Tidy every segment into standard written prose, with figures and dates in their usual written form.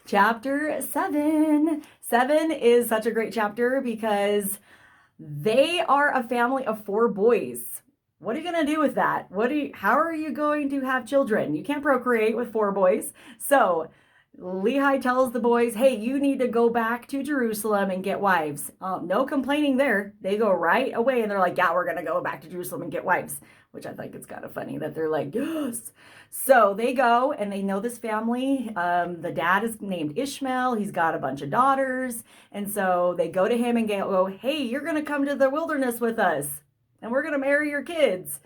Chapter 7. 7 is such a great chapter because they are a family of 4 boys. What are you going to do with that? How are you going to have children? You can't procreate with 4 boys. So Lehi tells the boys, hey, you need to go back to Jerusalem and get wives. No complaining there. They go right away and they're like, yeah, we're going to go back to Jerusalem and get wives, which I think it's kind of funny that they're like, yes. So they go and they know this family. The dad is named Ishmael. He's got a bunch of daughters. And so they go to him and go, hey, you're going to come to the wilderness with us and we're going to marry your kids.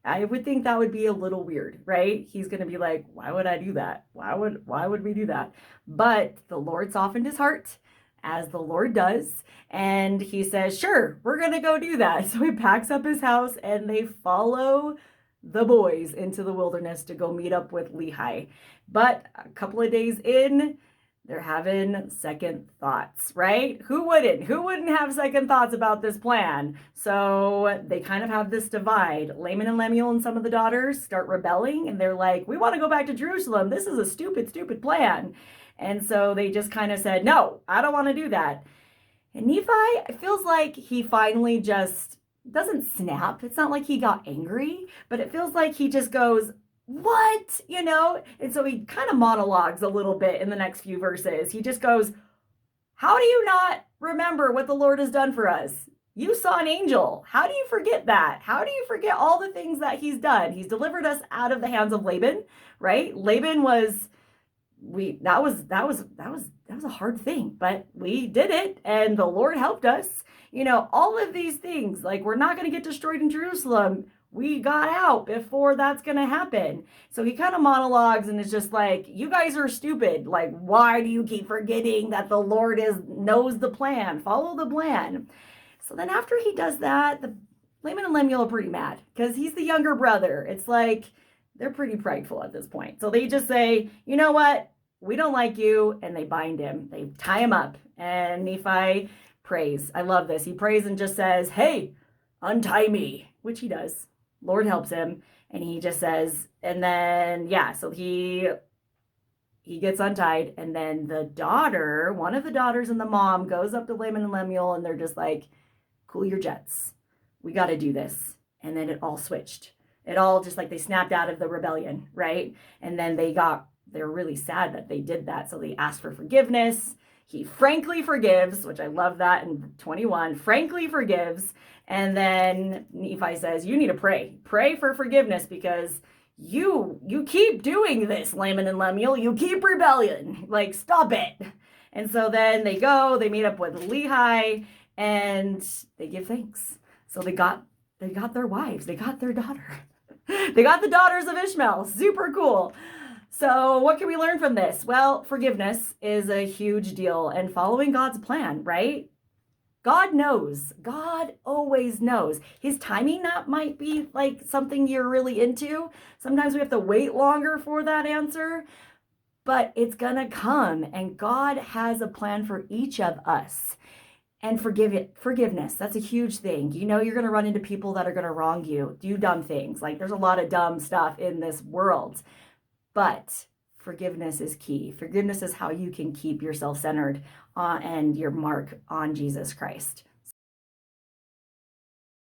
I would think that would be a little weird, right? He's going to be like, why would I do that? Why would we do that? But the Lord softened his heart, as the Lord does, and he says, sure, we're going to go do that. So he packs up his house and they follow the boys into the wilderness to go meet up with Lehi. But a couple of days in, they're having second thoughts, right? Who wouldn't? Who wouldn't have second thoughts about this plan? So they kind of have this divide. Laman and Lemuel and some of the daughters start rebelling, and they're like, we want to go back to Jerusalem. This is a stupid, stupid plan. And so they just kind of said, no, I don't want to do that. And Nephi, it feels like he finally just doesn't snap. It's not like he got angry, but it feels like he just goes, what? And so he kind of monologues a little bit in the next few verses. He just goes, how do you not remember what the Lord has done for us? You saw an angel. How do you forget that? How do you forget all the things that he's done? He's delivered us out of the hands of Laban, right? Laban was that was a hard thing, but we did it and the Lord helped us. All of these things, like we're not going to get destroyed in Jerusalem. We got out before that's going to happen. So he kind of monologues and is just like, you guys are stupid. Like, why do you keep forgetting that the Lord knows the plan? Follow the plan. So then after he does that, the Laman and Lemuel are pretty mad because he's the younger brother. It's like they're pretty prideful at this point. So they just say, you know what? We don't like you. And they bind him. They tie him up. And Nephi prays. I love this. He prays and just says, hey, untie me, which he does. Lord helps him, and he just says, and then, so he gets untied, and then one of the daughters and the mom goes up to Laman and Lemuel, and they're just like, cool your jets. We got to do this. And then it all switched. It all just like they snapped out of the rebellion, right? And then they're really sad that they did that, so they asked for forgiveness. He frankly forgives, which I love that in 21, frankly forgives. And then Nephi says, you need to pray. Pray for forgiveness because you keep doing this, Laman and Lemuel. You keep rebellion. Like, stop it. And so then they meet up with Lehi, and they give thanks. So they got their wives. They got their daughter. They got the daughters of Ishmael. Super cool. So what can we learn from this? Well, forgiveness is a huge deal and following God's plan, right? God knows. God always knows. His timing might be like something you're really into. Sometimes we have to wait longer for that answer, but it's going to come, and God has a plan for each of us. And forgiveness, that's a huge thing. You're going to run into people that are going to wrong you, do dumb things. Like there's a lot of dumb stuff in this world. But forgiveness is key. Forgiveness is how you can keep yourself centered and your mark on Jesus Christ.